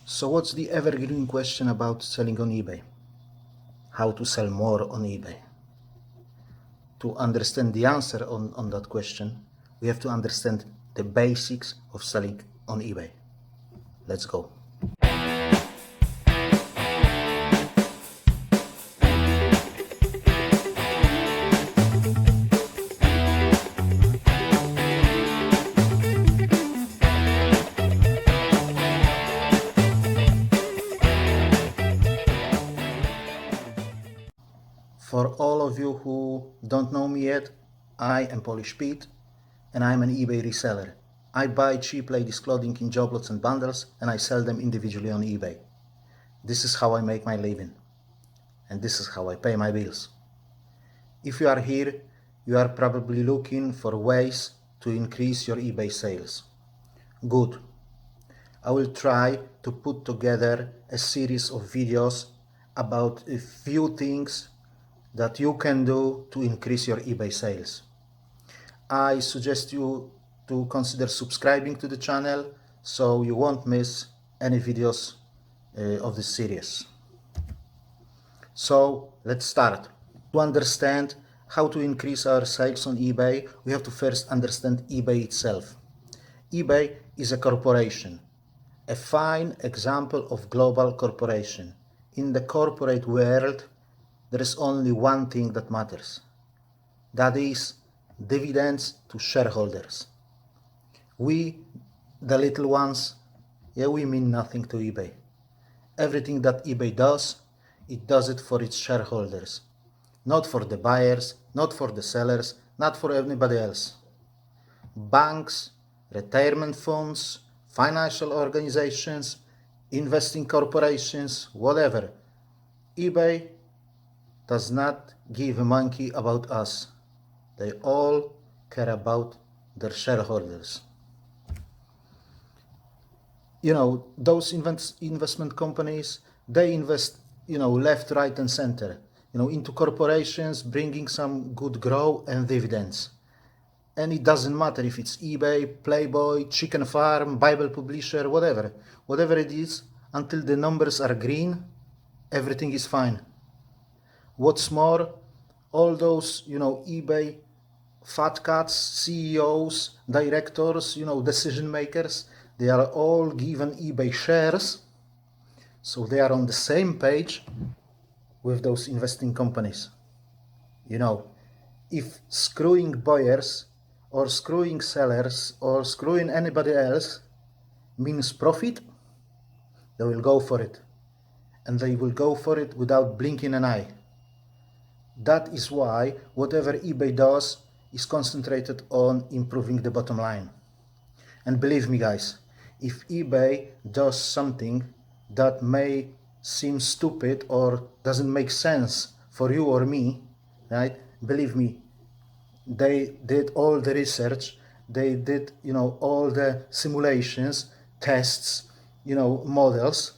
So what's the evergreen question about selling on eBay? How to sell more on eBay? To understand the answer on that question, we have to understand the basics of selling on eBay. Let's go. For all of you who don't know me yet, I am Polish Pete and I'm an eBay reseller. I buy cheap ladies clothing in job lots and bundles and I sell them individually on eBay. This is how I make my living and this is how I pay my bills. If you are here, you are probably looking for ways to increase your eBay sales. Good. I will try to put together a series of videos about a few things that you can do to increase your eBay sales. I suggest you to consider subscribing to the channel so you won't miss any videos of this series. So let's start. To understand how to increase our sales on eBay, we have to first understand eBay itself. eBay is a corporation, a fine example of global corporation. In the corporate world, there is only one thing that matters. That is dividends to shareholders. We, the little ones, we mean nothing to eBay. Everything that eBay does, it does it for its shareholders. Not for the buyers, not for the sellers, not for anybody else. Banks, retirement funds, financial organizations, investing corporations, whatever. eBay does not give a monkey about us. They all care about their shareholders. Those investment companies, they invest, left, right, and center, into corporations, bringing some good growth and dividends. And it doesn't matter if it's eBay, Playboy, Chicken Farm, Bible Publisher, whatever it is, until the numbers are green, everything is fine. What's more, all those, eBay fat cats, CEOs, directors, decision makers, they are all given eBay shares, so they are on the same page with those investing companies. If screwing buyers or screwing sellers or screwing anybody else means profit, they will go for it. And they will go for it without blinking an eye. That is why whatever eBay does is concentrated on improving the bottom line. And believe me, guys, if eBay does something that may seem stupid or doesn't make sense for you or me, right? Believe me, they did all the research, they did, all the simulations, tests, models,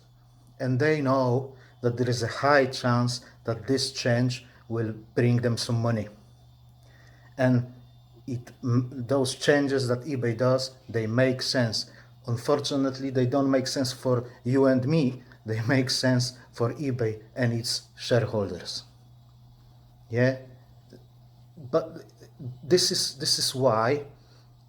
and they know that there is a high chance that this change will bring them some money. And those changes that eBay does, they make sense. Unfortunately, they don't make sense for you and me. They make sense for eBay and its shareholders. Yeah, but this is why,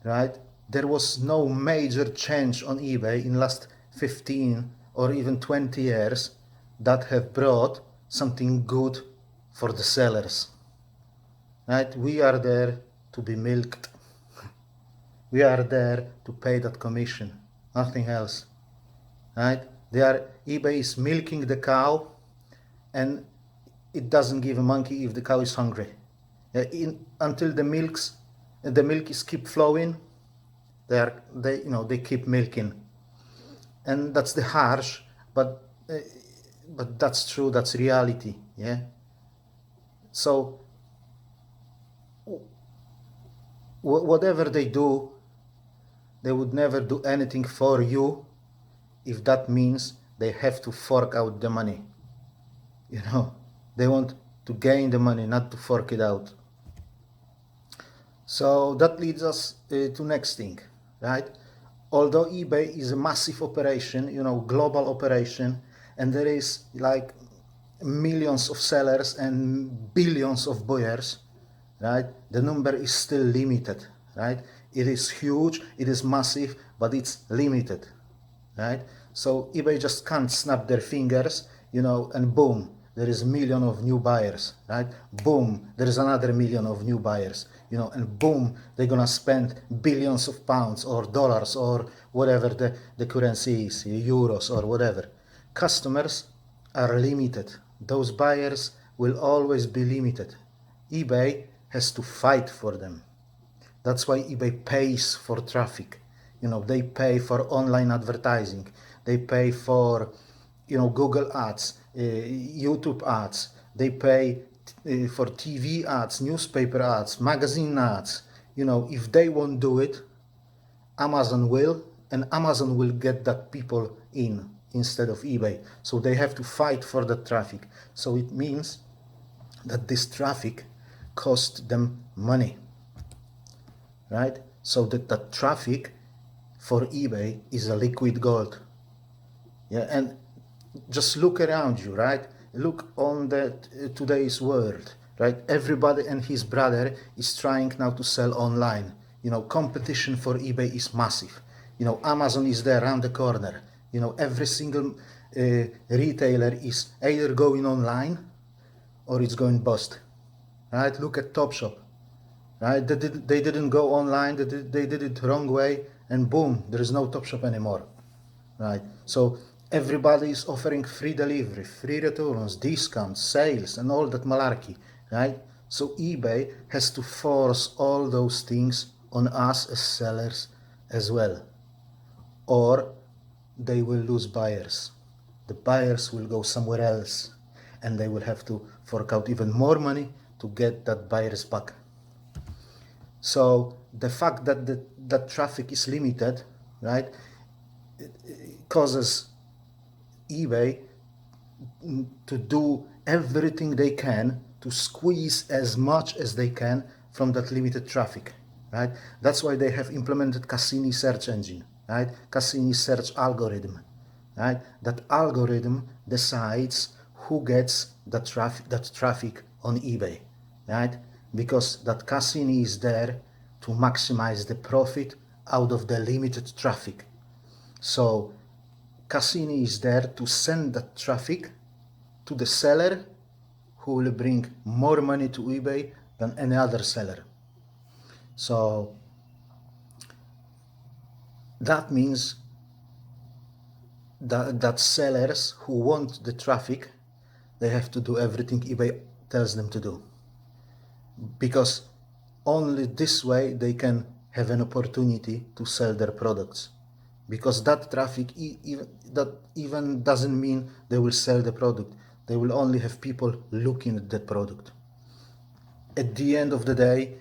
right? There was no major change on eBay in last 15 or even 20 years that have brought something good for the sellers. Right? We are there to be milked. We are there to pay that commission, nothing else. Right? eBay is milking the cow, and it doesn't give a monkey if the cow is hungry. Until the milk is keep flowing, they keep milking, and that's the harsh, but that's true. That's reality. Yeah. So whatever they do, they would never do anything for you if that means they have to fork out the money. They want to gain the money, not to fork it out. So that leads us to next thing, right? although eBay is a massive operation, global operation, and there is like millions of sellers and billions of buyers, right? The number is still limited, right? It is huge, it is massive, but it's limited, right? So eBay just can't snap their fingers, and boom, there is a million of new buyers, right? Boom, there is another million of new buyers, and boom, they're gonna spend billions of pounds or dollars or whatever the currency is, euros or whatever. Customers are limited. Those buyers will always be limited. eBay has to fight for them. That's why eBay pays for traffic. They pay for online advertising. They pay for, Google ads, YouTube ads. They pay for TV ads, newspaper ads, magazine ads. If they won't do it, Amazon will, and Amazon will get that people in instead of eBay. So they have to fight for the traffic. So it means that this traffic costs them money, right? So that the traffic for eBay is a liquid gold. Yeah, and just look around you, right? Look on the today's world, right? Everybody and his brother is trying now to sell online. Competition for eBay is massive. Amazon is there around the corner. Every single retailer is either going online or it's going bust, right? Look at Topshop, right? They didn't go online, they did it wrong way, and boom, there is no Topshop anymore, right? So everybody is offering free delivery, free returns, discounts, sales, and all that malarkey, right? So eBay has to force all those things on us as sellers as well, or they will lose buyers. The buyers will go somewhere else, and they will have to fork out even more money to get that buyers back. So the fact that that traffic is limited, right, it causes eBay to do everything they can to squeeze as much as they can from that limited traffic, right? That's why they have implemented Cassini search engine, right? Cassini search algorithm, right? That algorithm decides who gets that traffic on eBay, right? Because that Cassini is there to maximize the profit out of the limited traffic. So Cassini is there to send that traffic to the seller who will bring more money to eBay than any other seller. So that means that sellers who want the traffic, they have to do everything eBay tells them to do, because only this way they can have an opportunity to sell their products, because that traffic that even doesn't mean they will sell the product. They will only have people looking at that product. At the end of the day,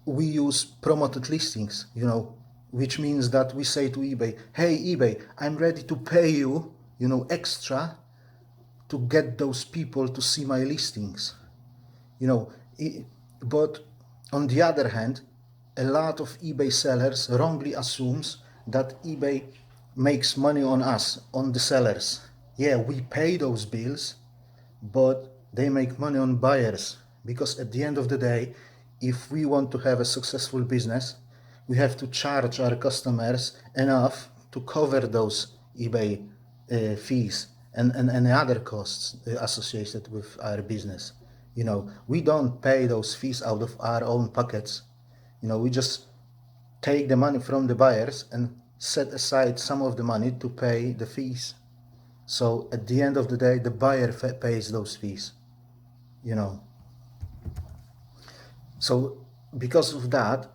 we use promoted listings, which means that we say to eBay, hey eBay, I'm ready to pay you, extra to get those people to see my listings. But on the other hand, a lot of eBay sellers wrongly assumes that eBay makes money on us, on the sellers. Yeah, we pay those bills, but they make money on buyers, because at the end of the day, if we want to have a successful business, we have to charge our customers enough to cover those eBay fees and any other costs associated with our business. We don't pay those fees out of our own pockets. We just take the money from the buyers and set aside some of the money to pay the fees. So at the end of the day, the buyer pays those fees. So because of that,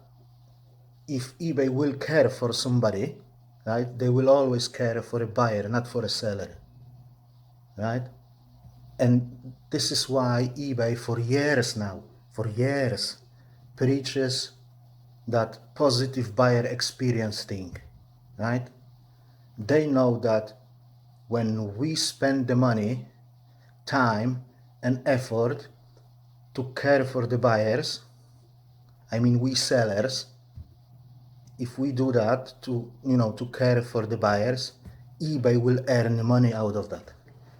if eBay will care for somebody, right, they will always care for a buyer, not for a seller, right? And this is why eBay for years now, preaches that positive buyer experience thing, right? They know that when we spend the money, time, and effort to care for the buyers, I mean we sellers, if we do that to, to care for the buyers, eBay will earn money out of that,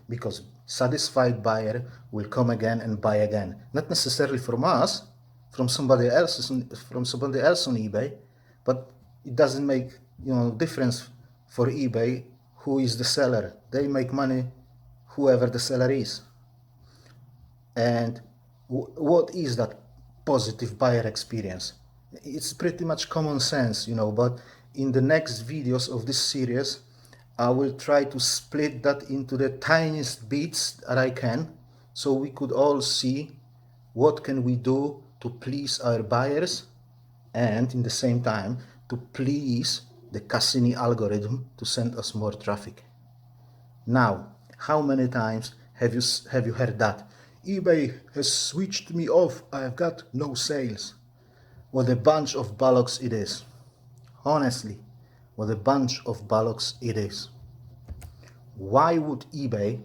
because satisfied buyer will come again and buy again. Not necessarily from us, from somebody else on eBay, but it doesn't make difference for eBay who is the seller. They make money whoever the seller is. And what is that positive buyer experience? It's pretty much common sense, but in the next videos of this series, I will try to split that into the tiniest bits that I can, so we could all see what can we do to please our buyers and in the same time to please the Cassini algorithm to send us more traffic. Now, how many times have you heard that? eBay has switched me off, I've got no sales. What a bunch of bollocks it is. Honestly, what a bunch of bollocks it is. Why would eBay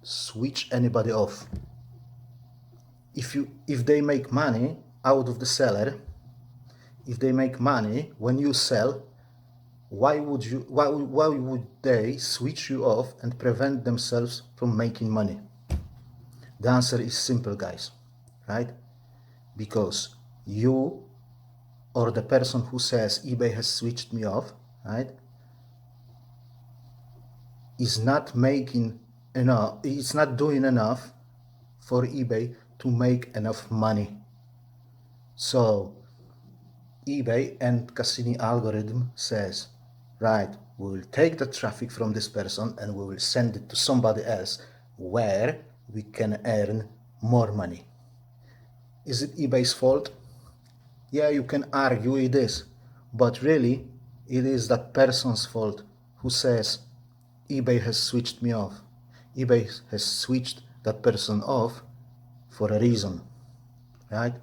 switch anybody off? If they make money out of the seller, if they make money when you sell, why would they switch you off and prevent themselves from making money? The answer is simple, guys, right? Because you or the person who says eBay has switched me off, right, is not making enough, it's not doing enough for eBay to make enough money. So eBay and Cassini algorithm says, right, we will take the traffic from this person and we will send it to somebody else where we can earn more money. Is it eBay's fault? Yeah, you can argue it is, but really it is that person's fault who says eBay has switched me off. eBay has switched that person off for a reason, right?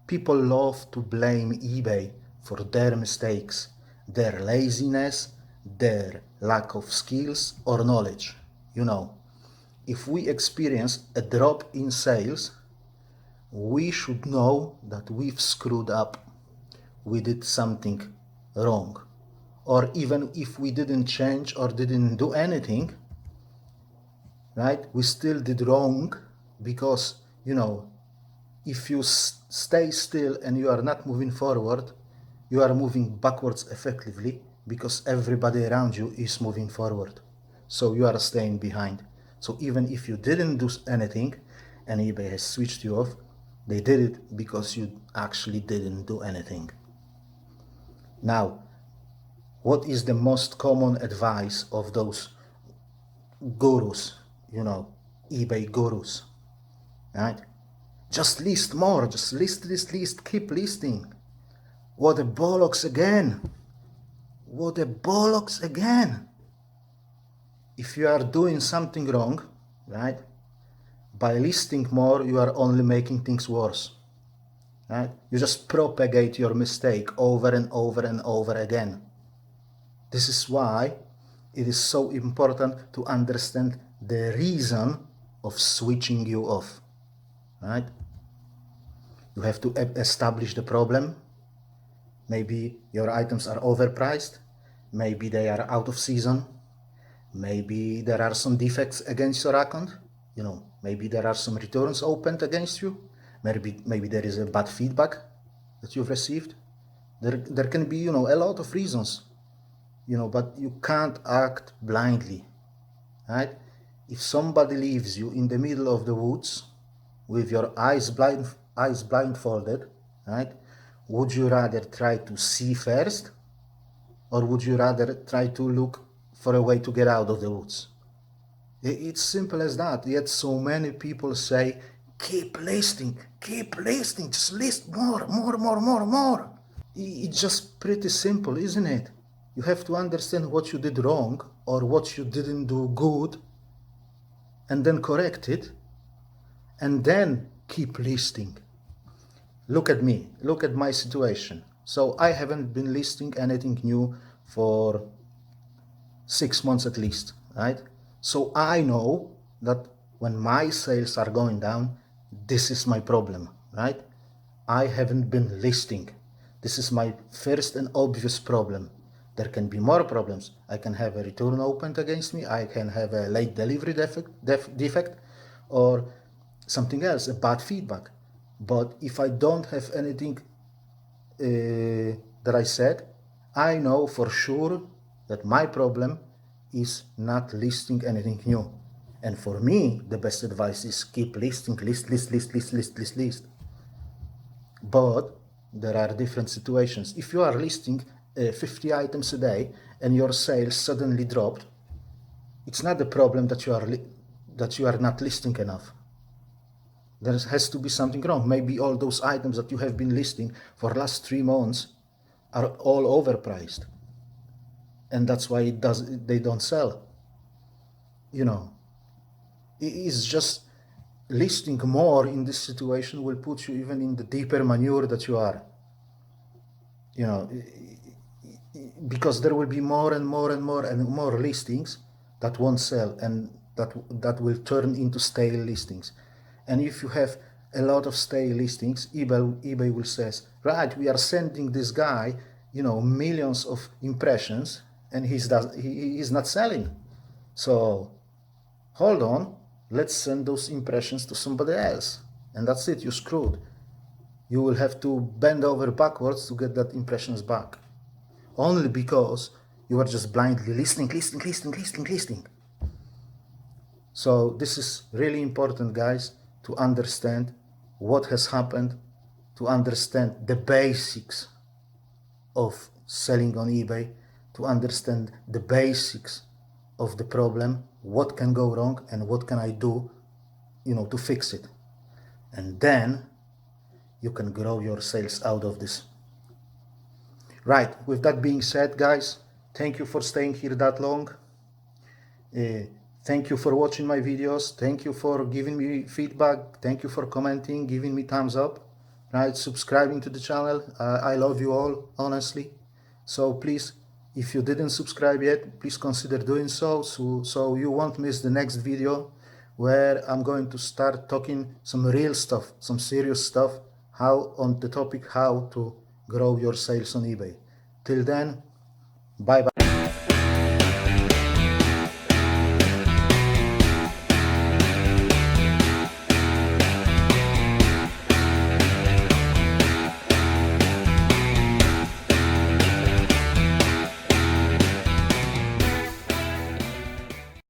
People love to blame eBay for their mistakes, their laziness, their lack of skills or knowledge. If we experience a drop in sales, we should know that we've screwed up. We did something wrong. Or even if we didn't change or didn't do anything, right, we still did wrong, because, if you stay still and you are not moving forward, you are moving backwards effectively, because everybody around you is moving forward. So you are staying behind. So even if you didn't do anything and eBay has switched you off, they did it because you actually didn't do anything. Now, what is the most common advice of those gurus, eBay gurus, right? Just list more, just list, keep listing. What a bollocks again. What a bollocks again. If you are doing something wrong, right, by listing more, you are only making things worse, right? You just propagate your mistake over and over and over again. This is why it is so important to understand the reason of switching you off, right? You have to establish the problem. Maybe your items are overpriced. Maybe they are out of season. Maybe there are some defects against your account. Maybe there are some returns opened against you. Maybe there is a bad feedback that you've received. There can be, a lot of reasons, but you can't act blindly, right? If somebody leaves you in the middle of the woods with your eyes blindfolded, right, would you rather try to see first, or would you rather try to look for a way to get out of the woods? It's simple as that. Yet so many people say, keep listing, just list more. It's just pretty simple, isn't it? You have to understand what you did wrong or what you didn't do good, and then correct it, and then keep listing. Look at me, look at my situation. So I haven't been listing anything new for 6 months at least, right? So I know that when my sales are going down, this is my problem, right? I haven't been listing. This is my first and obvious problem. There can be more problems. I can have a return opened against me, I can have a late delivery defect or something else, a bad feedback. But if I don't have anything that I said, I know for sure that my problem is not listing anything new. And for me, the best advice is keep listing, list. But there are different situations. If you are listing 50 items a day and your sales suddenly dropped, it's not the problem that you are not listing enough. There has to be something wrong. Maybe all those items that you have been listing for last 3 months are all overpriced, and that's why they don't sell. It's just listing more in this situation will put you even in the deeper manure that you are. Because there will be more and more listings that won't sell, and that will turn into stale listings. And if you have a lot of stale listings, eBay will says, right, we are sending this guy millions of impressions and he's not selling, so hold on, let's send those impressions to somebody else, and that's it, you're screwed. You will have to bend over backwards to get that impressions back, only because you are just blindly listing. So this is really important, guys, to understand what has happened, to understand the basics of selling on eBay, to understand the basics of the problem, what can go wrong and what can I do, to fix it. And then you can grow your sales out of this. Right, with that being said, guys, thank you for staying here that long. Thank you for watching my videos. Thank you for giving me feedback. Thank you for commenting, giving me thumbs up, right? Subscribing to the channel. I love you all, honestly. So please, if you didn't subscribe yet, please consider doing so you won't miss the next video, where I'm going to start talking some real stuff, some serious stuff, on the topic how to grow your sales on eBay. Till then, bye bye.